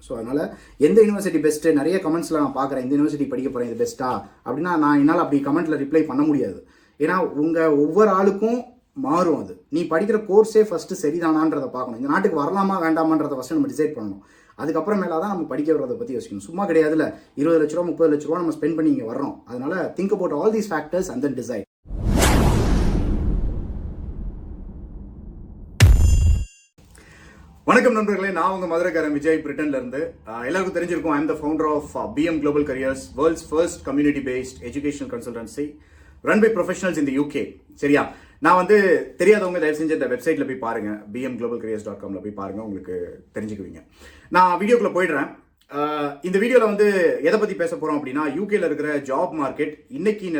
So அதனால் எந்த university best நிறைய கமெண்ட்ஸில் நான் பார்க்குறேன், இந்த யூனிவர்சிட்டி படிக்க போகிறேன் இது பெஸ்ட்டா அப்படின்னா நான் என்னால் அப்படி கமெண்ட்டில் ரிப்ளை பண்ண முடியாது. ஏன்னா உங்கள் ஒவ்வொரு ஆளுக்கும் மாறும். அது நீ படிக்கிற கோர்ஸே ஃபஸ்ட்டு சரிதானான்றதை பார்க்கணும். இந்த நாட்டுக்கு வரலாமா வேண்டாமான்றதை ஃபஸ்ட்டு நம்ம டிசைட் பண்ணணும். அதுக்கப்புறமேல தான் நம்ம படிக்க வரதை பற்றி யோசிக்கணும். சும்மா கிடையாதுல 20 லட்ச ரூபா 30 லட்ச ரூபா நம்ம ஸ்பெண்ட் பண்ணி இங்கே வர்றோம். அதனால think about all these factors and then decide. வணக்கம் நண்பர்களே, நான் உங்க மதுரைக்காரன் விஜய், பிரிட்டன்ல இருந்து. எல்லாருக்கும் தெரிஞ்சிருக்கும், I am the founder of BM Global Careers, world's first community based educational consultancy run by professionals in the UK. சரியா, நான் வந்து தெரியாதவங்க தயவு செஞ்சு இந்த வெப்சைட்ல போய் பாருங்க, bmglobalcareers.comல போய் பாருங்க, உங்களுக்கு தெரிஞ்சுக்குவீங்க. நான் வீடியோக்குள்ள போயிடுறேன். இந்த வீடியோல வந்து எதை பத்தி பேச போறோம் அப்படின்னா, யூகேல இருக்கிற ஜாப் மார்க்கெட் இன்னைக்கு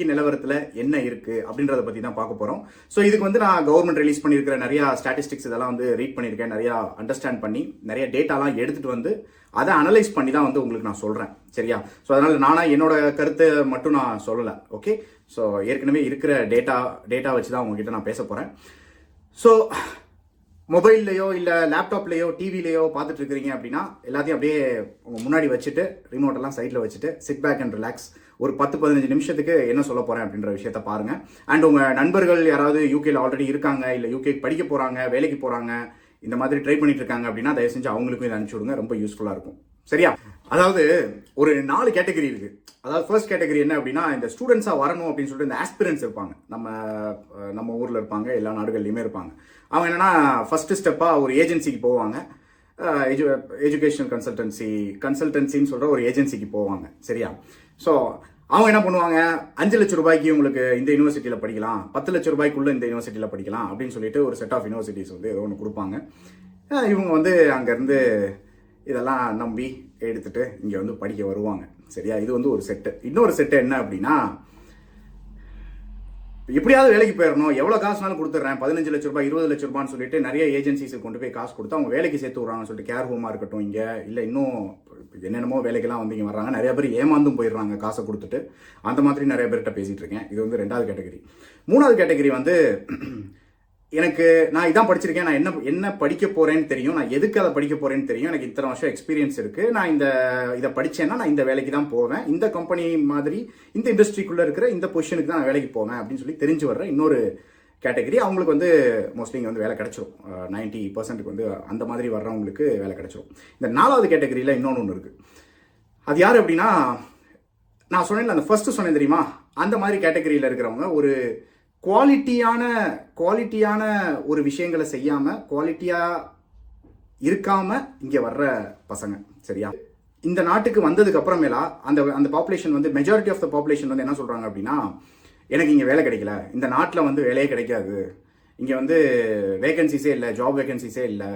நிலவரத்துல என்ன இருக்கு அப்படின்றத பத்தி தான் பார்க்க போறோம். ஸோ இதுக்கு வந்து நான் கவர்மெண்ட் ரிலீஸ் பண்ணியிருக்கிற நிறைய ஸ்டாட்டிஸ்டிக்ஸ் இதெல்லாம் வந்து ரீட் பண்ணியிருக்கேன், நிறைய அண்டர்ஸ்டாண்ட் பண்ணி நிறைய டேட்டாலாம் எடுத்துட்டு வந்து அதை அனலைஸ் பண்ணி தான் வந்து உங்களுக்கு நான் சொல்றேன். சரியா, ஸோ அதனால நானா என்னோட கருத்தை மட்டும் நான் சொல்லல. ஓகே, ஸோ ஏற்கனவே இருக்கிற டேட்டா வச்சு தான் உங்ககிட்ட நான் பேச போறேன். ஸோ மொபைல்லையோ இல்லை லேப்டாப்லையோ டிவிலையோ பார்த்துட்டு இருக்கிறீங்க அப்படின்னா எல்லாத்தையும் அப்படியே உங்க முன்னாடி வச்சுட்டு ரிமோட் எல்லாம் சைட்ல வச்சுட்டு சிட் பேக் அண்ட் ரிலாக்ஸ். ஒரு 10-15 நிமிஷத்துக்கு என்ன சொல்ல போறேன் அப்படின்ற விஷயத்த பாருங்க. அண்ட் உங்க நண்பர்கள் யாராவது யூகேல ஆல்ரெடி இருக்காங்க, இல்லை யூகே படிக்க போறாங்க, வேலைக்கு போறாங்க, இந்த மாதிரி ட்ரை பண்ணிட்டு இருக்காங்க அப்படின்னா தயவு செஞ்சு அவங்களுக்கும் இதை அனுப்பிச்சு விடுங்க, ரொம்ப யூஸ்ஃபுல்லா இருக்கும். சரியா, அதாவது ஒரு 4 கேட்டகரி இருக்கு. அதாவது ஃபர்ஸ்ட் கேட்டகரி என்ன அப்படின்னா, இந்த ஸ்டூடெண்ட்ஸா வரணும் அப்படின்னு சொல்லிட்டு இந்த ஆஸ்பிரன்ஸ் இருப்பாங்க, நம்ம ஊர்ல இருப்பாங்க, எல்லா நாடுகள்லயுமே இருப்பாங்க. அவங்க என்னன்னா ஃபர்ஸ்ட் ஸ்டெப்பா ஒரு ஏஜென்சிக்கு போவாங்க, எஜுகேஷனல் கன்சல்டன்சின்னு சொல்ற ஒரு ஏஜென்சிக்கு போவாங்க. சரியா, ஸோ அவங்க என்ன பண்ணுவாங்க, 5 லட்சம் ரூபாய்க்கு உங்களுக்கு இந்த யூனிவர்சிட்டியில படிக்கலாம், 10 லட்சம் ரூபாய்க்குள்ள இந்த யூனிவர்சிட்டியில படிக்கலாம் அப்படின்னு சொல்லிட்டு ஒரு செட் ஆஃப் யூனிவர்சிட்டிஸ் வந்து ஏதோ ஒன்று கொடுப்பாங்க. இவங்க வந்து அங்கேருந்து இதெல்லாம் நம்பி எடுத்துட்டு இங்கே வந்து படிக்க வருவாங்க. சரியா, இது வந்து ஒரு செட்டு. இன்னொரு செட்டு என்ன அப்படின்னா, எப்படியாவது வேலைக்கு போயிடணும், எவ்வளோ காசுனாலும் கொடுத்துட்றேன், 15 லட்ச ரூபாய் 20 லட்ச ரூபான்னு சொல்லிட்டு நிறைய ஏஜென்சிஸுக்கு கொண்டு போய் காசு கொடுத்து அவங்க வேலைக்கு சேர்த்து விட்றாங்கன்னு சொல்லிட்டு, கேர் ஹோமாக இருக்கட்டும், இங்கே இல்லை இன்னும் என்னென்னமோ வேலைக்கெல்லாம் வந்து இங்கே வர்றாங்க. நிறைய பேர் ஏமாந்தும் போயிடுறாங்க காசை கொடுத்துட்டு. அந்த மாதிரி நிறைய பேர்கிட்ட பேசிட்டு இருக்கேன். இது வந்து 2வது கேட்டகரி. 3வது கேட்டகரி வந்து, நான் இதான் படிச்சிருக்கேன், நான் என்ன படிக்க போறேன்னு தெரியும், நான் எதுக்கு அதை படிக்க போறேன்னு தெரியும், எனக்கு இத்தனை வருஷம் எக்ஸ்பீரியன்ஸ் இருக்கு, நான் இதை படிச்சேன்னா நான் இந்த வேலைக்கு தான் போவேன், இந்த கம்பெனி மாதிரி இந்த இண்டஸ்ட்ரிக்குள்ள இருக்கிற இந்த பொசிஷனுக்கு தான் நான் வேலைக்கு போவேன் அப்படின்னு சொல்லி தெரிஞ்சு வர்ற இன்னொரு கேட்டகரி. அவங்களுக்கு வந்து மோஸ்ட்லி இங்கே வந்து வேலை கிடைச்சிரும். 90% வந்து அந்த மாதிரி வர்றவங்களுக்கு வேலை கிடைச்சிரும். இந்த 4வது கேட்டகரியில இன்னொன்று இருக்கு. அது யாரு அப்படின்னா, நான் சொன்னேன் அந்த ஃபர்ஸ்ட் சொன்னேன் தெரியுமா, அந்த மாதிரி கேட்டகரியில இருக்கிறவங்க ஒரு குவாலிட்டியான ஒரு விஷயங்களை செய்யாம, குவாலிட்டியா இருக்காம இங்க வர்ற பசங்க. சரியா, இந்த நாட்டுக்கு வந்ததுக்கு அப்புறமேலா அந்த பாப்புலேஷன் வந்து மெஜாரிட்டி ஆஃப் த பாப்புலேஷன் வந்து என்ன சொல்றாங்க அப்படின்னா, எனக்கு இங்க வேலை கிடைக்கல, இந்த நாட்டில் வந்து வேலையே கிடைக்காது, இங்க வந்து வேகன்சிஸே இல்லை, ஜாப் வேகன்சிஸே இல்லை,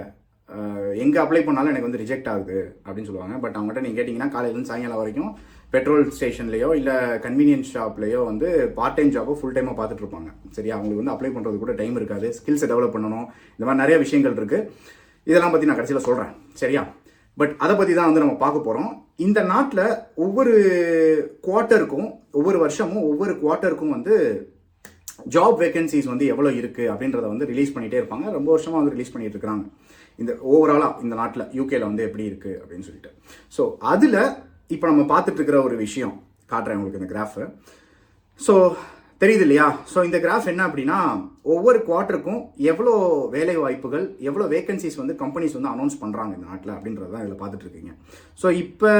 எங்க அப்ளை பண்ணாலும் எனக்கு வந்து ரிஜெக்ட் ஆகுது அப்படின்னு சொல்லுவாங்க. பட் அவங்ககிட்ட நீங்க கேட்டீங்கன்னா காலையிலேருந்து சாயங்காலம் வரைக்கும் பெட்ரோல் ஸ்டேஷன்லையோ இல்லை கன்வீனியன்ஸ் ஷாப்லையோ வந்து பார்ட் டைம் ஜாபோ ஃபுல் டைமாக பார்த்துட்டு இருப்பாங்க. சரியா, அவங்களுக்கு வந்து அப்ளை பண்ணுறது கூட டைம் இருக்காது, ஸ்கில்ஸை டெவலப் பண்ணணும், இந்த மாதிரி நிறைய விஷயங்கள் இருக்கு. இதெல்லாம் பற்றி நான் கடைசியில் சொல்கிறேன். சரியா, பட் அதை பற்றி தான் வந்து நம்ம பார்க்க போகிறோம். இந்த நாட்டில் ஒவ்வொரு குவார்ட்டருக்கும், ஒவ்வொரு வருஷமும் ஒவ்வொரு குவார்ட்டருக்கும் வந்து ஜாப் வேகன்சிஸ் வந்து எவ்வளோ இருக்கு அப்படின்றத வந்து ரிலீஸ் பண்ணிட்டே இருப்பாங்க. ரொம்ப வருஷமா வந்து ரிலீஸ் பண்ணிட்டு இருக்காங்க. இந்த ஓவராலா இந்த நாட்டில் யூகேல வந்து எப்படி இருக்கு அப்படின்னு சொல்லிட்டு. ஸோ அதுல இப்போ நம்ம பார்த்துட்டு இருக்கிற ஒரு விஷயம் காட்டுறேன் உங்களுக்கு, இந்த கிராஃப். ஸோ தெரியுது இல்லையா? ஸோ இந்த கிராஃப் என்ன அப்படின்னா, ஒவ்வொரு குவார்ட்டருக்கும் எவ்வளோ வேலை வாய்ப்புகள், எவ்வளோ வேகன்சிஸ் வந்து கம்பெனிஸ் வந்து அனௌன்ஸ் பண்றாங்க இந்த நாட்டில் அப்படின்றத இதில் பார்த்துட்டு இருக்கீங்க. ஸோ இப்போ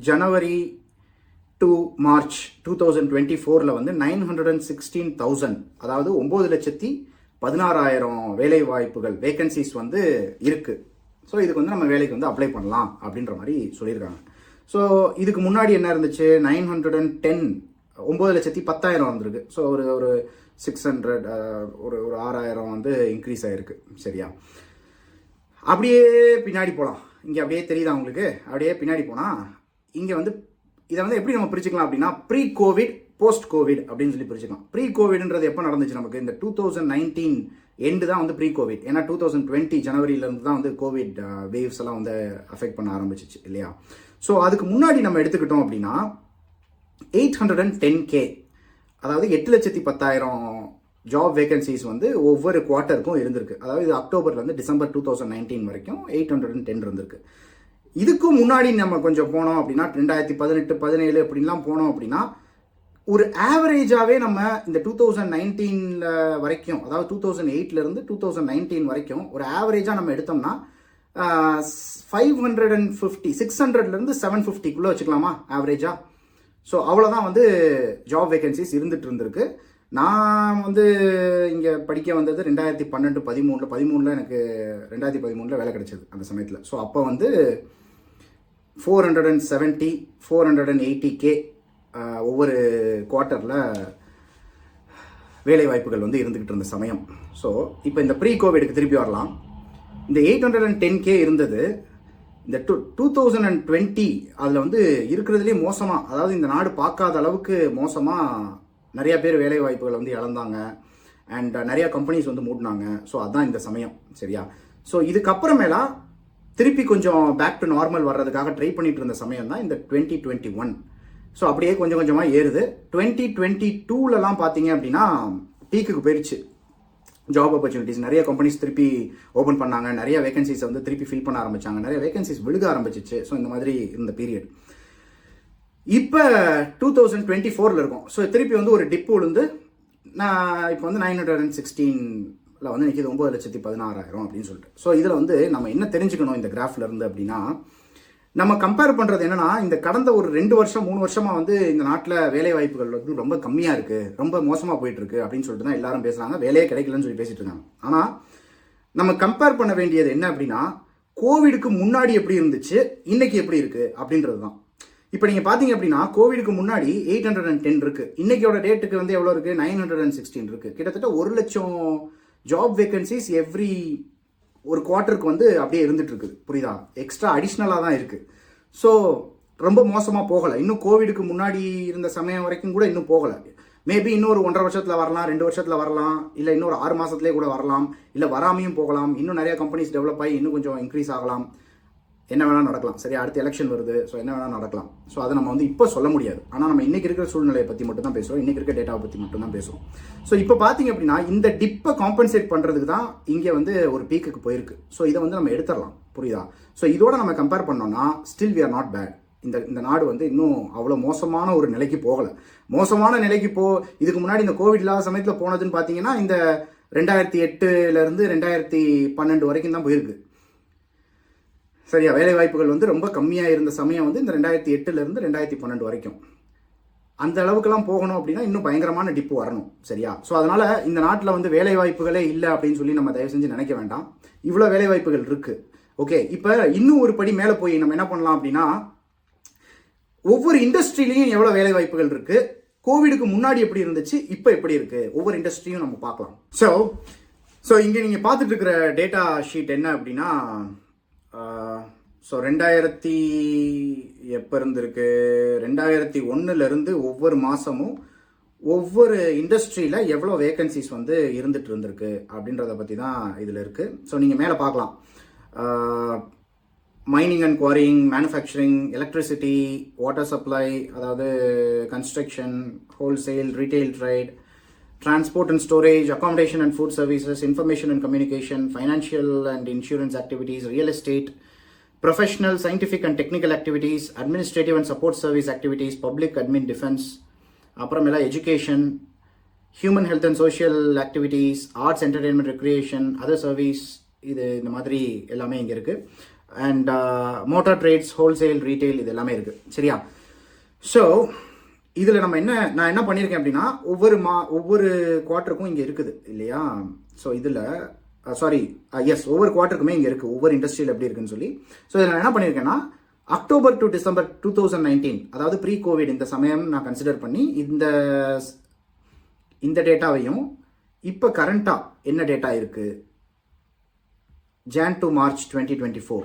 ஜனவரி டு மார்ச் 2024 வந்து 916,000, அதாவது 9,16,000 வேலை வாய்ப்புகள் வேகன்சிஸ் வந்து இருக்கு. ஸோ இதுக்கு வந்து நம்ம வேலைக்கு வந்து அப்ளை பண்ணலாம் அப்படின்ற மாதிரி சொல்லியிருக்காங்க. ஸோ இதுக்கு முன்னாடி என்ன இருந்துச்சு, 9,10,000 வந்திருக்கு. ஸோ ஒரு 600 ஒரு 6,000 வந்து இன்க்ரீஸ் ஆயிருக்கு. சரியா, அப்படியே பின்னாடி போகலாம். இங்கே அப்படியே தெரியுதா உங்களுக்கு? அப்படியே பின்னாடி போனால் இங்கே வந்து இதை வந்து எப்படி நம்ம பிரிச்சுக்கலாம் அப்படின்னா, ப்ரீ கோவிட் போஸ்ட் கோவிட் அப்படின்னு சொல்லி பிரிச்சுக்கலாம். ப்ரீ கோவிட்ன்றது எப்போ நடந்துச்சு நமக்கு, இந்த 2019 எண்டு தான் வந்து ப்ரீ கோவிட். ஏன்னா 2020 ஜனவரியிலேருந்து தான் வந்து கோவிட் வேவ்ஸ் எல்லாம் வந்து அஃபெக்ட் பண்ண ஆரம்பிச்சிச்சு இல்லையா? ஸோ அதுக்கு முன்னாடி நம்ம எடுத்துக்கிட்டோம் அப்படின்னா 810K, அதாவது 8,10,000 ஜாப் வேகன்சிஸ் வந்து ஒவ்வொரு குவார்ட்டருக்கும் இருந்திருக்கு. அதாவது இது அக்டோபர்லேருந்து டிசம்பர் 2019 வரைக்கும் 810 இருந்திருக்கு. இதுக்கும் முன்னாடி நம்ம கொஞ்சம் போனோம் அப்படின்னா 2018 17 அப்படின்லாம் போனோம் அப்படின்னா ஒரு ஆவரேஜாகவே நம்ம இந்த 2019 வரைக்கும், அதாவது 2008லேருந்து 2019 வரைக்கும் ஒரு ஆவரேஜாக நம்ம எடுத்தோம்னா 550 600லேருந்து 750க்குள்ளே வச்சுக்கலாமா ஆவரேஜாக. ஸோ அவ்வளோதான் வந்து ஜாப் வேகன்சிஸ் இருந்துட்டு இருந்திருக்கு. நான் வந்து இங்கே படிக்க வந்தது 2012-13 எனக்கு 2013 வேலை கிடைச்சது அந்த சமயத்தில். ஸோ அப்போ வந்து 470 480K ஒவ்வொரு குவார்ட்டரில் வேலை வாய்ப்புகள் வந்து இருந்துக்கிட்டு இருந்த சமயம். ஸோ இப்போ இந்த ப்ரீ கோவிடுக்கு திருப்பி வரலாம். இந்த 810K இருந்தது. இந்த 2020 அதில் வந்து இருக்கிறதுலேயே மோசமாக, அதாவது இந்த நாடு பார்க்காத அளவுக்கு மோசமாக நிறைய பேர் வேலை வாய்ப்புகளை வந்து இழந்தாங்க. அண்ட் நிறையா கம்பெனிஸ் வந்து மூடினாங்க. ஸோ அதுதான் இந்த சமயம், சரியா. ஸோ இதுக்கப்புறமேலா திருப்பி கொஞ்சம் பேக் டு நார்மல் வர்றதுக்காக ட்ரை பண்ணிட்டு இருந்த சமயம் தான் இந்த 2021. ஸோ அப்படியே கொஞ்சம் கொஞ்சமாக ஏறுது. 2022லலாம் பார்த்தீங்க அப்படின்னா பீக்குக்கு போயிடுச்சு ஜாப் ஆப்பர்ச்சுனிட்டிஸ். நிறைய கம்பெனிஸ் திருப்பி ஓப்பன் பண்ணாங்க, நிறைய வேகன்சிஸை வந்து திருப்பி ஃபில் பண்ண ஆரம்பிச்சாங்க, நிறைய வேகன்சிஸ் விழுக ஆரம்பிச்சிச்சு. ஸோ இந்த மாதிரி இருந்த பீரியட். இப்போ 2024 இருக்கும். ஸோ திருப்பி வந்து ஒரு டிப்பு விழுந்து நான் இப்போ வந்து 916 வந்து நிற்கிது 9,16,000 அப்படின்னு சொல்லிட்டு. ஸோ இதில் வந்து நம்ம என்ன தெரிஞ்சுக்கணும் இந்த கிராஃப்ல இருந்து அப்படின்னா, நம்ம கம்பேர் பண்ணுறது என்னன்னா, இந்த கடந்த ஒரு 2 வருஷம் 3 வருஷமா வந்து இந்த நாட்டில் வேலை வாய்ப்புகள் வந்து ரொம்ப கம்மியாக இருக்கு, ரொம்ப மோசமாக போயிட்டு இருக்கு அப்படின்னு சொல்லிட்டு தான் எல்லாரும் பேசுறாங்க. வேலையே கிடைக்கலன்னு சொல்லி பேசிட்டு இருக்காங்க. ஆனால் நம்ம கம்பேர் பண்ண வேண்டியது என்ன அப்படின்னா, கோவிடுக்கு முன்னாடி எப்படி இருந்துச்சு, இன்னைக்கு எப்படி இருக்கு அப்படின்றது தான். இப்போ நீங்க பாத்தீங்க அப்படின்னா கோவிடுக்கு முன்னாடி 810 இருக்கு, இன்னைக்கோட டேட்டுக்கு வந்து எவ்வளவு இருக்கு, 916 இருக்கு. கிட்டத்தட்ட 1 லட்சம் ஜாப் வேகன்சிஸ் எவ்ரி ஒரு குவார்ட்டருக்கு வந்து அப்படியே இருந்துட்டு இருக்குது. புரியுதா? எக்ஸ்ட்ரா அடிஷ்னலாக தான் இருக்கு. ஸோ ரொம்ப மோசமாக போகலை. இன்னும் கோவிடுக்கு முன்னாடி இருந்த சமயம் வரைக்கும் கூட இன்னும் போகலை. மேபி இன்னொரு 1.5 வருஷத்தில் வரலாம், 2 வருஷத்தில் வரலாம், இல்லை இன்னொரு 6 மாசத்துலேயே கூட வரலாம், இல்லை வராமையும் போகலாம். இன்னும் நிறைய கம்பெனிஸ் டெவலப் ஆகி இன்னும் கொஞ்சம் இன்க்ரீஸ் ஆகலாம். என்ன வேணால் நடக்கலாம், சரியா. அடுத்து எலெக்ஷன் வருது. ஸோ என்ன வேணால் நடக்கலாம். ஸோ அதை நம்ம வந்து இப்போ சொல்ல முடியாது. ஆனால் நம்ம இன்னைக்கு இருக்கிற சூழ்நிலையை பற்றி மட்டும் தான் பேசுகிறோம், இன்னைக்கு இருக்கிற டேட்டாவை பற்றி மட்டும் தான் பேசுகிறோம். ஸோ இப்போ பார்த்தீங்க அப்படின்னா இந்த டிப்பை காம்பன்சேட் பண்ணுறதுக்கு தான் இங்கே வந்து ஒரு பீக்குக்கு போயிருக்கு. ஸோ இதை வந்து நம்ம எடுத்துடலாம், புரியுதா. ஸோ இதோட நம்ம கம்பேர் பண்ணோம்னா still we are not bad. இந்த நாடு வந்து இன்னும் அவ்வளோ மோசமான ஒரு நிலைக்கு போகலை. மோசமான நிலைக்கு இதுக்கு முன்னாடி இந்த கோவிட் இல்லாத சமயத்தில் போனதுன்னு பார்த்தீங்கன்னா இந்த 2008லேருந்து 2012 வரைக்கும் தான் போயிருக்கு, சரியா. வேலை வாய்ப்புகள் வந்து ரொம்ப கம்மியாக இருந்த சமயம் வந்து இந்த 2008லேருந்து 2012 வரைக்கும். அந்த அளவுக்குலாம் போகணும் அப்படின்னா இன்னும் பயங்கரமான டிப்பு வரணும், சரியா. ஸோ அதனால இந்த நாட்டில் வந்து வேலை வாய்ப்புகளே இல்லை அப்படின்னு சொல்லி நம்ம தயவு செஞ்சு நினைக்க வேண்டாம். இவ்வளோ வேலை வாய்ப்புகள் இருக்கு. ஓகே, இப்போ இன்னும் ஒரு படி மேலே போய் நம்ம என்ன பண்ணலாம் அப்படின்னா, ஒவ்வொரு இண்டஸ்ட்ரியிலையும் எவ்வளோ வேலை வாய்ப்புகள் இருக்கு, கோவிடுக்கு முன்னாடி எப்படி இருந்துச்சு, இப்போ எப்படி இருக்கு, ஒவ்வொரு இண்டஸ்ட்ரியும் நம்ம பார்க்கலாம். ஸோ இங்கே நீங்கள் பார்த்துட்டு இருக்கிற டேட்டா ஷீட் என்ன அப்படின்னா, ஸோ 2000 எப்போ இருந்திருக்கு, 2001 ஒவ்வொரு மாதமும் ஒவ்வொரு இண்டஸ்ட்ரியில் எவ்வளோ வேகன்சிஸ் வந்து இருந்துட்டு இருந்திருக்கு அப்படின்றத பற்றி தான் இதில் இருக்குது. ஸோ நீங்கள் மேலே பார்க்கலாம், mining and quarrying, manufacturing, electricity, water supply, அதாவது construction, wholesale, retail trade, transport and storage, accommodation and food services, information and communication, financial and insurance activities, real estate, professional, scientific and technical activities, administrative and support service activities, public admin, defense, அப்புறமேல education, human health and social activities, arts, entertainment, recreation, other service, இது இந்த மாதிரி எல்லாமே இங்கே இருக்கு. And motor trades, wholesale, retail, இது எல்லாமே இருக்கு, சரியா. ஸோ இதில் நான் என்ன பண்ணியிருக்கேன் அப்படின்னா, ஒவ்வொரு குவார்ட்டருக்கும் இங்கே இருக்குது இல்லையா. ஸோ இதில் ஒவ்வொரு குவார்ட்டருக்குமே இங்கே இருக்குது, ஒவ்வொரு இண்டஸ்ட்ரியில் எப்படி இருக்குன்னு சொல்லி. ஸோ இதில் நான் என்ன பண்ணியிருக்கேன்னா, அக்டோபர் டு டிசம்பர் 2019, அதாவது ப்ரீ கோவிட் இந்த சமயம் நான் கன்சிடர் பண்ணி இந்த டேட்டாவையும் இப்போ கரண்டாக என்ன டேட்டா இருக்குது Jan to March 2024,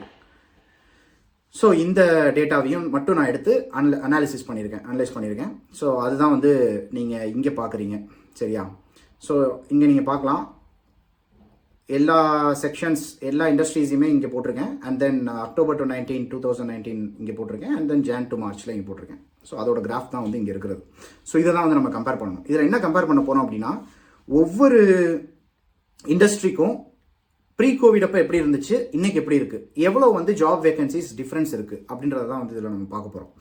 ஸோ இந்த டேட்டாவையும் மட்டும் நான் எடுத்து அனலைஸ் பண்ணியிருக்கேன். ஸோ அதுதான் வந்து நீங்கள் இங்கே பார்க்குறீங்க, சரியா. ஸோ இங்கே நீங்கள் பார்க்கலாம், எல்லா செக்ஷன்ஸ், எல்லா இண்டஸ்ட்ரீஸையுமே இங்கே போட்டிருக்கேன். அண்ட் தென் அக்டோபர் டு 2019 இங்கே போட்டிருக்கேன். அண்ட் தென் Jan to Marchல இங்கே போட்டிருக்கேன். ஸோ அதோட கிராஃப் தான் வந்து இங்கே இருக்கிறது. ஸோ இதை தான் வந்து நம்ம கம்பேர் பண்ணணும். இதில் என்ன கம்பேர் பண்ண போகிறோம் அப்படின்னா, ஒவ்வொரு இண்டஸ்ட்ரிக்கும் ப்ரீ கோவிட் அப்போ எப்படி இருந்துச்சு, இன்னைக்கு எப்படி இருக்கு, எவ்வளோ வந்து ஜாப் வேகன்சிஸ் டிஃப்ரென்ஸ் இருக்கு அப்படின்றதான் வந்து இதில் நம்ம பார்க்க போகிறோம்.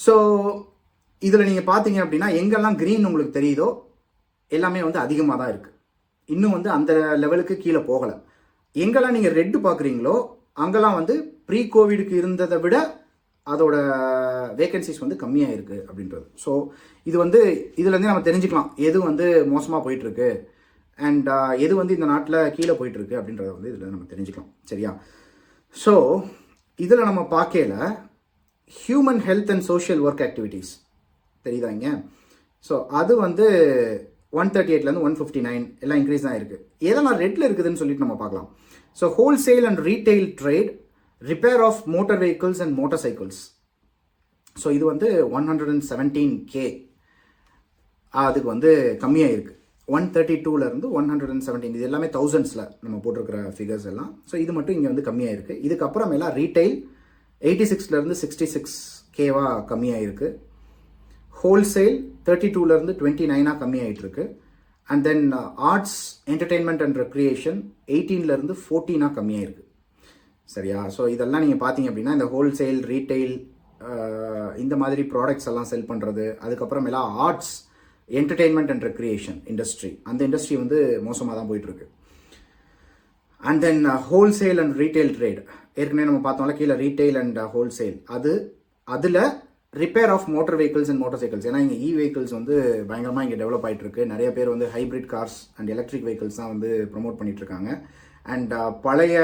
ஸோ இதில் நீங்கள் பார்த்தீங்க அப்படின்னா எங்கெல்லாம் க்ரீன் உங்களுக்கு தெரியுதோ எல்லாமே வந்து அதிகமாக தான் இருக்குது. இன்னும் வந்து அந்த லெவலுக்கு கீழே போகலை. எங்கெல்லாம் நீங்கள் ரெட்டு பார்க்குறீங்களோ அங்கெல்லாம் வந்து ப்ரீ கோவிடுக்கு இருந்ததை விட அதோட வேகன்சிஸ் வந்து கம்மியாக இருக்குது அப்படின்றது. ஸோ இது வந்து இதுலேருந்து நம்ம தெரிஞ்சுக்கலாம் எது வந்து மோசமாக போயிட்டுருக்கு அண்ட் எது வந்து இந்த நாட்டில் கீழே போயிட்டுருக்கு அப்படின்றத வந்து இதில் நம்ம தெரிஞ்சுக்கலாம். சரியா? ஸோ இதில் நம்ம பார்க்கல human health and social work activities தெரியுதாங்க. ஸோ அது வந்து 138லேருந்து 159 எல்லாம் இன்க்ரீஸ் தான் இருக்குது. எதெல்லாம் ரெட்டில் இருக்குதுன்னு சொல்லிட்டு நம்ம பார்க்கலாம். So wholesale and retail trade, repair of motor vehicles and motorcycles. So இது வந்து 117K அதுக்கு வந்து கம்மியாக இருக்குது. 132லேருந்து 117 இது எல்லாமே தௌசண்ட்ஸில் நம்ம போட்டிருக்கிற ஃபிகர்ஸ் எல்லாம். ஸோ இது மட்டும் இங்கே வந்து கம்மியாக இருக்குது. இதுக்கப்புறமேலாம் ரீட்டைல் 86லேருந்து 66Kவா கம்மியாக இருக்குது. ஹோல்சேல் 32லேருந்து 29 கம்மியாகிட்டு இருக்கு. And then arts entertainment and recreation 18லேருந்து 14 கம்மியாயிருக்கு. சரியா? ஸோ இதெல்லாம் நீங்கள் பார்த்தீங்க அப்படின்னா இந்த ஹோல்சேல் ரீட்டைல் இந்த மாதிரி ப்ராடக்ட்ஸ் எல்லாம் செல் பண்ணுறது, அதுக்கப்புறமேலா arts entertainment and recreation industry, அந்த இண்டஸ்ட்ரி வந்து மோசமாக தான் போயிட்டுருக்கு. And then wholesale and retail trade ஏற்கனவே நம்ம பார்த்தோம்ல கீழே ரீட்டைல் அண்ட் ஹோல்சேல், அதில் repair of motor vehicles and motorcycles. ஏன்னா இங்கே வெஹிக்கிள்ஸ் வந்து பயங்கரமாக இங்கே டெவலப் ஆகிட்டு இருக்கு. நிறைய பேர் வந்து hybrid cars and electric vehicles தான் வந்து ப்ரொமோட் பண்ணிட்டு இருக்காங்க. அண்ட் பழைய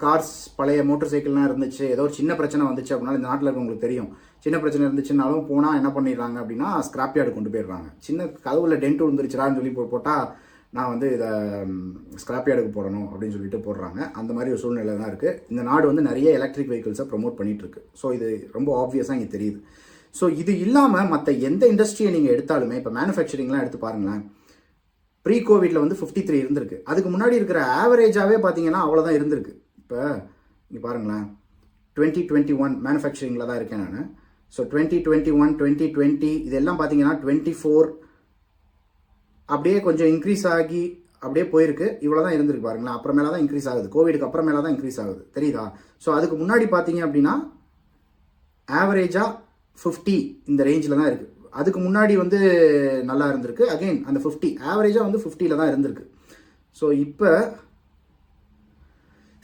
கார்ஸ் பழைய மோட்டார் சைக்கிள்லாம் இருந்துச்சு, ஏதோ ஒரு சின்ன பிரச்சனை வந்துச்சு அப்படின்னா இந்த நாட்டில் இருக்கவங்களுக்கு தெரியும், சின்ன பிரச்சனை இருந்துச்சுனாலும் போனால் என்ன பண்ணிடுறாங்க அப்படின்னா ஸ்கிராப் யார்டு கொண்டு போயிடுறாங்க. சின்ன கதவுல டென்ட் விழுந்துருச்சுடான்னு சொல்லி போட்டால் நான் வந்து இதை ஸ்கிராப் யார்டுக்கு போடணும் அப்படின்னு சொல்லிட்டு போடுறாங்க. அந்த மாதிரி ஒரு சூழ்நிலை தான் இருக்குது. இந்த நாடு வந்து நிறைய எலக்ட்ரிக் வெஹிக்கிள்ஸை ப்ரொமோட் பண்ணிட்டு இருக்கு. ஸோ இது ரொம்ப ஆப்வியஸாக இங்கே தெரியுது. ஸோ இது இல்லாமல் மற்ற எந்த இண்டஸ்ட்ரியை நீங்கள் எடுத்தாலுமே, இப்போ மேனுஃபேக்சரிங்லாம் எடுத்து பாருங்களேன், ப்ரீ கோவிட்ல வந்து 53 இருந்திருக்கு. அதுக்கு முன்னாடி இருக்கிற ஆவரேஜாகவே பார்த்தீங்கன்னா அவ்வளோதான் இருந்திருக்கு. இப்போ இங்கே பாருங்களேன், 2021 மேனுஃபேக்சரிங்கில் தான் இருக்கேன் நான். ஸோ 2021 2020 இதெல்லாம் பார்த்தீங்கன்னா 24 அப்படியே கொஞ்சம் இன்க்ரீஸ் ஆகி அப்படியே போயிருக்கு. இவ்வளோ தான் இருந்திருக்கு பாருங்களேன். அப்புறமேல தான் இன்க்ரீஸ் ஆகுது, கோவிடுக்கு அப்புறமேல தான் இன்க்ரீஸ் ஆகுது. தெரியுதா? ஸோ அதுக்கு முன்னாடி பார்த்தீங்க அப்படின்னா ஆவரேஜாக 50 இந்த ரேஞ்சில் தான் இருக்குது. அதுக்கு முன்னாடி வந்து நல்லா இருந்திருக்கு. அகெயின் அந்த 50 ஆவரேஜாக வந்து 50ல் தான் இருந்திருக்கு. ஸோ இப்போ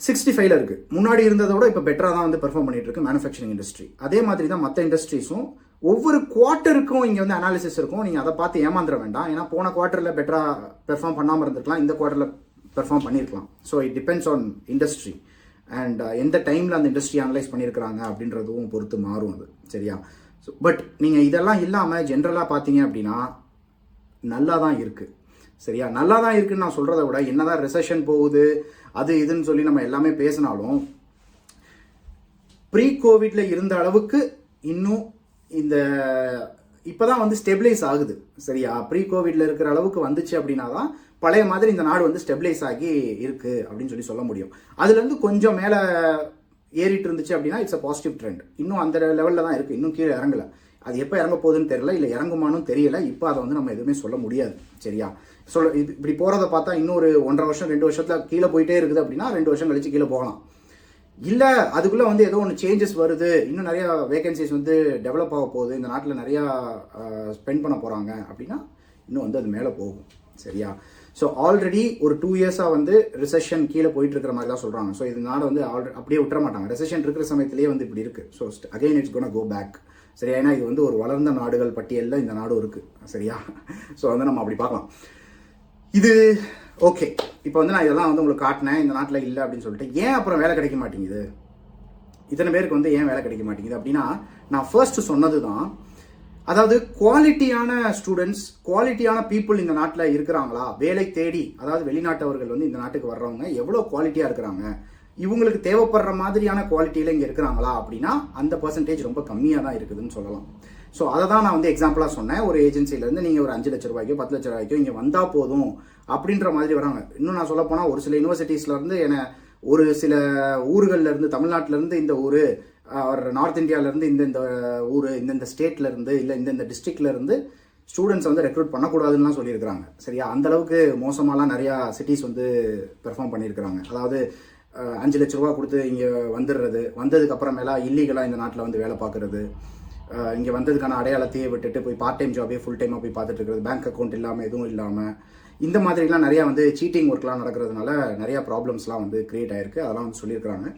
65ல் இருக்குது. முன்னாடி இருந்ததை விட இப்போ பெட்டராக தான் வந்து பெர்ஃபார்ம் பண்ணிட்டு இருக்கு மேனுஃபேக்சரிங் இண்டஸ்ட்ரி. அதே மாதிரி தான் மற்ற இண்டஸ்ட்ரீஸும் ஒவ்வொரு குவார்ட்டருக்கும் இங்கே வந்து அனாலிசிஸ் இருக்கும். நீங்கள் அதை பார்த்து ஏமாந்துட வேண்டாம். ஏன்னா போன குவார்ட்டரில் பெட்டராக பெர்ஃபார்ம் பண்ணாமல் இருந்திருக்கலாம், இந்த குவார்ட்டரில் பெர்ஃபார்ம் பண்ணியிருக்கலாம். So it depends on industry and எந்த டைமில் அந்த இண்டஸ்ட்ரி அனலைஸ் பண்ணியிருக்கிறாங்க அப்படின்றதும் பொறுத்து மாறும் அது. சரியா? ஸோ பட் நீங்கள் இதெல்லாம் இல்லாமல் ஜென்ரலாக பார்த்தீங்க அப்படின்னா நல்லா தான் இருக்குது. சரியா? நல்லா தான் இருக்குன்னு நான் சொல்கிறத விட என்னதான் ரெசெஷன் போகுது அது இதுன்னு சொல்லி நம்ம எல்லாமே பேசினாலும் ப்ரீ கோவிட்ல இருந்த அளவுக்கு இன்னும் இந்த இப்போதான் வந்து ஸ்டெபிளைஸ் ஆகுது. சரியா? ப்ரீ கோவிட்ல இருக்கிற அளவுக்கு வந்துச்சு அப்படின்னா தான் பழைய மாதிரி இந்த நாடு வந்து ஸ்டெபிளைஸ் ஆகி இருக்கு அப்படின்னு சொல்லி சொல்ல முடியும். அதுலேருந்து கொஞ்சம் மேலே ஏறிட்டு இருந்துச்சு அப்படின்னா இட்ஸ் அ பாசிட்டிவ் ட்ரெண்ட். இன்னும் அந்த லெவலில் தான் இருக்குது, இன்னும் கீழே இறங்கல. அது எப்போ இறங்க போகுதுன்னு தெரியல, இல்லை இறங்குமானும் தெரியல. இப்போ அதை வந்து நம்ம எதுவுமே சொல்ல முடியாது. சரியா? இப்படி போகிறத பார்த்தா இன்னொரு 1.5 வருஷம் 2 வருஷத்தில் கீழே போயிட்டே இருக்குது அப்படின்னா 2 வருஷம் கழிச்சு கீழே போகலாம். இல்லை அதுக்குள்ளே வந்து ஏதோ ஒன்று சேஞ்சஸ் வருது, இன்னும் நிறையா வேகன்சிஸ் வந்து டெவலப் ஆக போகுது, இந்த நாட்டில் நிறையா ஸ்பெண்ட் பண்ண போகிறாங்க அப்படின்னா இன்னும் வந்து அது மேலே போகும். சரியா? ஸோ ஆல்ரெடி ஒரு 2 இயர்ஸாக வந்து ரிசெஷன் கீழே போயிட்டு இருக்கிற மாதிரி தான் சொல்கிறாங்க. ஸோ இது நாடு வந்து அப்படியே விட்டுற மாட்டாங்க. ரெசெஷன் இருக்கிற சமயத்திலேயே வந்து இப்படி இருக்குது. So again it's gonna go back. சரியா? ஏன்னா இது வந்து ஒரு வளர்ந்த நாடுகள் பட்டியலில் இந்த நாடும் இருக்குது. சரியா? ஸோ வந்து நம்ம அப்படி பார்க்கலாம். இது ஓகே. இப்போ வந்து நான் இதெல்லாம் வந்து உங்களுக்கு காட்டினேன், இந்த நாட்டில் இல்லை அப்படின்னு சொல்லிட்டு. ஏன் அப்புறம் வேலை கிடைக்க மாட்டேங்குது, இத்தனை பேருக்கு வந்து ஏன் வேலை கிடைக்க மாட்டேங்குது அப்படின்னா நான் ஃபர்ஸ்ட் சொன்னது தான். அதாவது குவாலிட்டியான ஸ்டூடெண்ட்ஸ், குவாலிட்டியான பீப்புள் இந்த நாட்டில் இருக்கிறாங்களா, வேலை தேடி, அதாவது வெளிநாட்டவர்கள் வந்து இந்த நாட்டுக்கு வர்றவங்க எவ்வளோ குவாலிட்டியாக இருக்கிறாங்க, இவங்களுக்கு தேவைப்படுற மாதிரியான குவாலிட்டியில் இங்கே இருக்கிறாங்களா அப்படின்னா அந்த பர்சன்டேஜ் ரொம்ப கம்மியாக தான் இருக்குதுன்னு சொல்லலாம். ஸோ அதை தான் நான் வந்து எக்ஸாம்பிளாக சொன்னேன். ஒரு ஏஜென்சிலேருந்து நீங்கள் ஒரு 5 லட்ச ரூபாய்க்கோ 10 லட்ச ரூபாய்க்கோ இங்கே வந்தால் போதும் அப்படின்ற மாதிரி வராங்க. இன்னும் நான் சொல்ல போனால் ஒரு சில யூனிவர்சிட்டிஸ்லேருந்து ஒரு சில ஊர்கள்லேருந்து, தமிழ்நாட்டிலேருந்து இந்த ஊர், நார்த் இந்தியாவிலேருந்து இந்த ஊர், இந்தந்த ஸ்டேட்லேருந்து, இல்லை இந்தந்த டிஸ்ட்ரிக்ட்லேருந்து ஸ்டூடெண்ட்ஸ் வந்து ரெக்ரூட் பண்ணக்கூடாதுன்னு சொல்லியிருக்காங்க. சரியா, அந்த அளவுக்கு மோசமாலாம் நிறையா சிட்டிஸ் வந்து பெர்ஃபார்ம் பண்ணியிருக்கிறாங்க. அதாவது 5 லட்ச ரூபா கொடுத்து இங்கே வந்துடுறது, வந்ததுக்கு அப்புறமேலா இல்லீகலாக இந்த நாட்டில் வந்து வேலை பார்க்குறது, இங்கே வந்ததுக்கான அடையாளத்தையே விட்டுட்டு போய் பார்ட் டைம் ஜாபே ஃபுல் டைமாக போய் பார்த்துட்டு இருக்கிறது, பேங்க் அக்கௌண்ட் இல்லாமல் எதுவும் இல்லாமல், இந்த மாதிரிலாம் நிறையா வந்து சீட்டிங் ஒர்க்லாம் நடக்கிறதுனால நிறையா ப்ராப்ளம்ஸ்லாம் வந்து கிரியேட் ஆயிருக்கு. அதெல்லாம் வந்து சொல்லியிருக்கிறாங்க.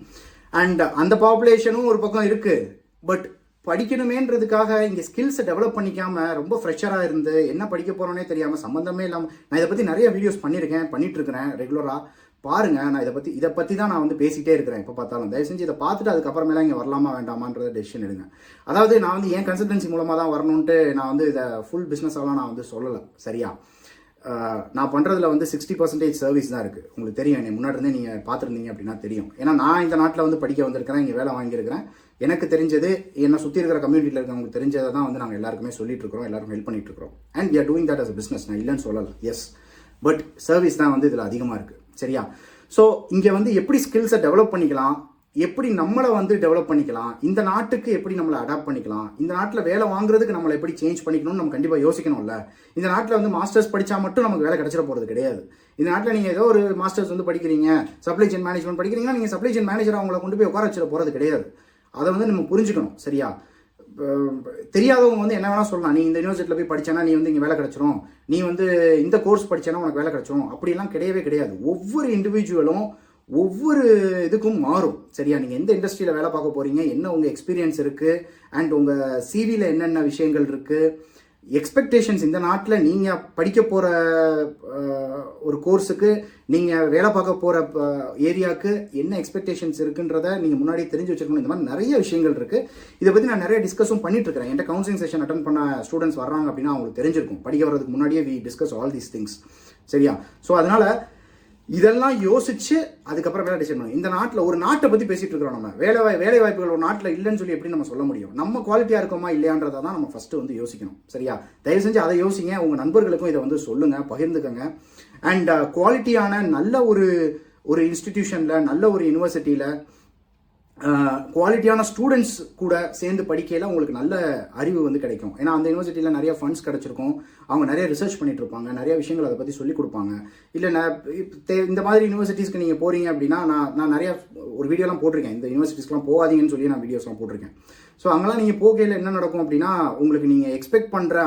அண்ட் அந்த பாப்புலேஷனும் ஒரு பக்கம் இருக்குது. பட் படிக்கணுமேன்றதுக்காக இங்கே ஸ்கில்ஸை டெவலப் பண்ணிக்காம ரொம்ப ஃப்ரெஷராக இருந்து என்ன படிக்க போகிறோன்னே தெரியாமல் சம்மந்தமே இல்லாமல், நான் இதை பற்றி நிறைய வீடியோஸ் பண்ணிட்டு இருக்கிறேன் ரெகுலராக. பாருங்க, நான் இதை பற்றி தான் நான் வந்து பேசிகிட்டே இருக்கிறேன் எப்போ பார்த்தாலும். தயவு செஞ்சு இதை பார்த்துட்டு அதுக்கப்புறமேலாம் இங்கே வரலாமா வேண்டாமான்றத டெசிஷன் எடுங்க. அதாவது நான் வந்து என் கன்சல்டன்சி மூலமாக தான் வரணுன்ட்டு நான் வந்து இதை ஃபுல் பிஸ்னஸாலாம் நான் வந்து சொல்லலை. சரியா, நான் பண்ணுறதுல வந்து 60% சர்வீஸ் தான் இருக்குது. உங்களுக்கு தெரியும், என்னை முன்னாடி இருந்தே நீங்கள் பார்த்துருந்தீங்க அப்படின்னா தெரியும். ஏன்னா நான் இந்த நாட்டில் வந்து படிக்க வந்திருக்கிறேன், இங்கே வேலை வாங்கியிருக்கிறேன். எனக்கு தெரிஞ்சது, என்னை சுற்றி இருக்கிற கம்யூனிட்டியில் இருக்கவங்களுக்கு தெரிஞ்சதை தான் வந்து நாங்கள் எல்லாருக்குமே சொல்லிட்டு இருக்கிறோம், எல்லாருக்கும் ஹெல்ப் பண்ணிட்டு இருக்கிறோம். And we are doing that as a business. நான் இல்லைன்னு சொல்லலை, எஸ். பட் சர்வீஸ் தான் வந்து இதில் அதிகமாக இருக்குது. சரியா, ஸோ இங்கே வந்து எப்படி ஸ்கில்ஸை டெவலப் பண்ணிக்கலாம், எப்படி நம்மளை வந்து டெவலப் பண்ணிக்கலாம், இந்த நாட்டுக்கு எப்படி நம்மளை அடாப்ட் பண்ணிக்கலாம், இந்த நாட்டில் வேலை வாங்குறதுக்கு நம்மளை எப்படி சேஞ்ச் பண்ணிக்கணும்னு நம்ம கண்டிப்பாக யோசிக்கணும்ல. இந்த நாட்டில் வந்து மாஸ்டர்ஸ் படித்தா மட்டும் நமக்கு வேலை கிடைச்சிட போகிறது கிடையாது. இந்த நாட்டில் நீங்கள் ஏதோ ஒரு மாஸ்டர்ஸ் வந்து படிக்கிறீங்க, சப்ளை செயின் மேனேஜ்மெண்ட் படிக்கிறீங்கன்னா நீங்கள் சப்ளை செயின் மேனேஜர் அவங்களை கொண்டு போய் உட்கார வச்சிட போகிறது கிடையாது. அதை வந்து நம்ம புரிஞ்சுக்கணும். சரியா, தெரியாதவங்க வந்து என்ன வேணா சொல்லலாம், நீ இந்த யூனிவர்சிட்டியில் போய் படிச்சேன்னா நீ வந்து இங்கே வேலை கிடைச்சிரும், நீ வந்து இந்த கோர்ஸ் படிச்சேன்னா உனக்கு வேலை கிடைச்சிரும், அப்படிலாம் கிடையவே கிடையாது. ஒவ்வொரு இண்டிவிஜுவலும் ஒவ்வொரு இதுக்கும் மாறும். சரியா, நீங்கள் எந்த இண்டஸ்ட்ரியில் வேலை பார்க்க போகிறீங்க, என்ன உங்கள் எக்ஸ்பீரியன்ஸ் இருக்குது, அண்ட் உங்கள் சிவியில் என்னென்ன விஷயங்கள் இருக்குது, எக்ஸ்பெக்டேஷன்ஸ், இந்த நாட்டில் நீங்கள் படிக்க போகிற ஒரு கோர்ஸுக்கு, நீங்கள் வேலை பார்க்க போகிற ஏரியாவுக்கு என்ன எக்ஸ்பெக்டேஷன்ஸ் இருக்குன்றத நீங்கள் முன்னாடி தெரிஞ்சு வச்சுருக்கணும். இந்த மாதிரி நிறைய விஷயங்கள் இருக்குது. இதை பற்றி நான் நிறைய டிஸ்கஸும் பண்ணிட்டு இருக்கிறேன். என்கிட்ட கவுன்சிலிங் செஷன் அட்டன் பண்ண ஸ்டூடெண்ட்ஸ் வர்றாங்க அப்படின்னா அவங்களுக்கு தெரிஞ்சிருக்கும். படிக்க வர்றதுக்கு முன்னாடியே we discuss all these things. சரியா, ஸோ அதனால் இதெல்லாம் யோசிச்சு அதுக்கப்புறம் வேலை டிசைட் பண்ணுவோம். இந்த நாட்டில் ஒரு நாட்டை பற்றி பேசிட்டு இருக்கிறோம். நம்ம வேலை வாய்ப்புகள் ஒரு நாட்டில் இல்லைன்னு சொல்லி எப்படி நம்ம சொல்ல முடியும்? நம்ம குவாலிட்டியாக இருக்கோமா இல்லையான்றதை தான் நம்ம ஃபர்ஸ்ட் வந்து யோசிக்கணும். சரியா, தயவு செஞ்சு அதை யோசிங்க. உங்கள் நண்பர்களுக்கும் இதை வந்து சொல்லுங்க, பகிர்ந்துக்கங்க. அண்ட் குவாலிட்டியான நல்ல ஒரு இன்ஸ்டிடியூஷனில், நல்ல ஒரு யூனிவர்சிட்டியில் குவாலிட்டியான ஸ்டூடெண்ட்ஸ் கூட சேர்ந்து படிக்கையில் உங்களுக்கு நல்ல அறிவு வந்து கிடைக்கும். ஏன்னா அந்த யூனிவர்சிட்டியில் நிறைய ஃபண்ட்ஸ் கிடைச்சிருக்கும், அவங்க நிறைய ரிசர்ச் பண்ணிட்டு இருப்பாங்க, நிறைய விஷயங்கள் அதை பற்றி சொல்லிக் கொடுப்பாங்க. இல்லை இந்த மாதிரி யூனிவர்சிட்டிஸ்க்கு நீங்கள் போறீங்க அப்படின்னா, நான் நிறைய ஒரு வீடியோலாம் போட்டிருக்கேன். இந்த யூனிவர்சிட்டிஸ்க்குலாம் போகாதீங்கன்னு சொல்லி நான் வீடியோஸ்லாம் போட்டிருக்கேன். ஸோ அங்கெல்லாம் நீங்கள் போகையில் என்ன நடக்கும் அப்படின்னா, உங்களுக்கு நீங்கள் எக்ஸ்பெக்ட் பண்ணுற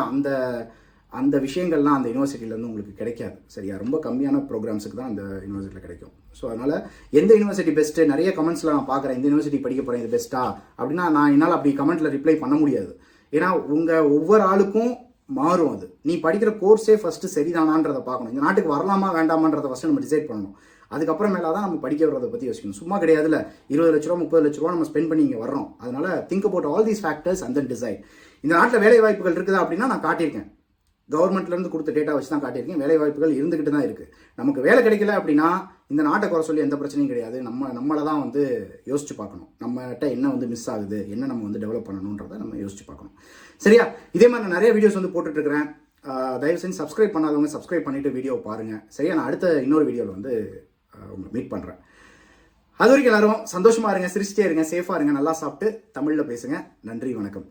அந்த விஷயங்கள்லாம் அந்த யூனிவர்சிட்டியிலேருந்து உங்களுக்கு கிடைக்காது. சரியா, ரொம்ப கம்மியான ப்ரோக்ராம்ஸுக்கு தான் அந்த யூனிவர்சிட்டியில் கிடைக்கும். ஸோ அதனால் எந்த யூனிவர்சிட்டி பெஸ்ட்டு, நிறைய கமெண்ட்ஸில் நான் பார்க்குறேன், இந்த யூனிவர்சிட்டி படிக்க போகிறேன் இது பெஸ்ட்டா அப்படின்னா, என்னால் அப்படி கமெண்ட்டில் ரிப்ளை பண்ண முடியாது. ஏன்னா உங்கள் ஒவ்வொரு ஆளுக்கும் மாறும். அது நீ படிக்கிற கோர்ஸே ஃபஸ்ட்டு சரிதானான்றதை பார்க்கணும். இந்த நாட்டுக்கு வரலாமா வேண்டாமான்றதை ஃபஸ்ட்டு நம்ம டிசைட் பண்ணணும். அதுக்கப்புறமேல தான் நம்ம படிக்க வரதை பற்றி யோசிக்கணும். சும்மா கிடையாதுல, 20 லட்ச ரூபா 30 லட்ச ரூபா நம்ம ஸ்பெண்ட் பண்ணி இங்கே வர்றோம். அதனால think about all these factors and then decide. இந்த நாட்டில் வேலை வாய்ப்புகள் இருக்குதா அப்படின்னா நான் காட்டியிருக்கேன். கவர்மெண்ட்லேருந்து கொடுத்த டேட்டா வச்சு தான் காட்டியிருக்கேன். வேலை வாய்ப்புகள் இருந்துகிட்டு தான் இருக்குது. நமக்கு வேலை கிடைக்கல அப்படின்னா இந்த நாட்டை குறை சொல்லி எந்த பிரச்சனையும் கிடையாது. நம்மளை தான் வந்து யோசிச்சு பார்க்கணும். நம்மகிட்ட என்ன வந்து மிஸ் ஆகுது, என்ன நம்ம வந்து டெவலப் பண்ணணுன்றதை நம்ம யோசிச்சு பார்க்கணும். சரியா, இதே மாதிரி நான் நிறைய வீடியோஸ் வந்து போட்டுட்டு இருக்கிறேன். தயவு செஞ்சு சப்ஸ்கிரைப் பண்ணாதவங்க சப்ஸ்கிரைப் பண்ணிட்டு வீடியோ பாருங்க. சரியா, நான் அடுத்த இன்னொரு வீடியோவில் வந்து உங்களை மீட் பண்ணுறேன். அது வரைக்கும் எல்லாரும் சந்தோஷமா இருங்க, சிரிச்சிட்டே இருங்க, சேஃபா இருங்க, நல்லா சாப்பிட்டு தமிழில் பேசுங்க. நன்றி, வணக்கம்.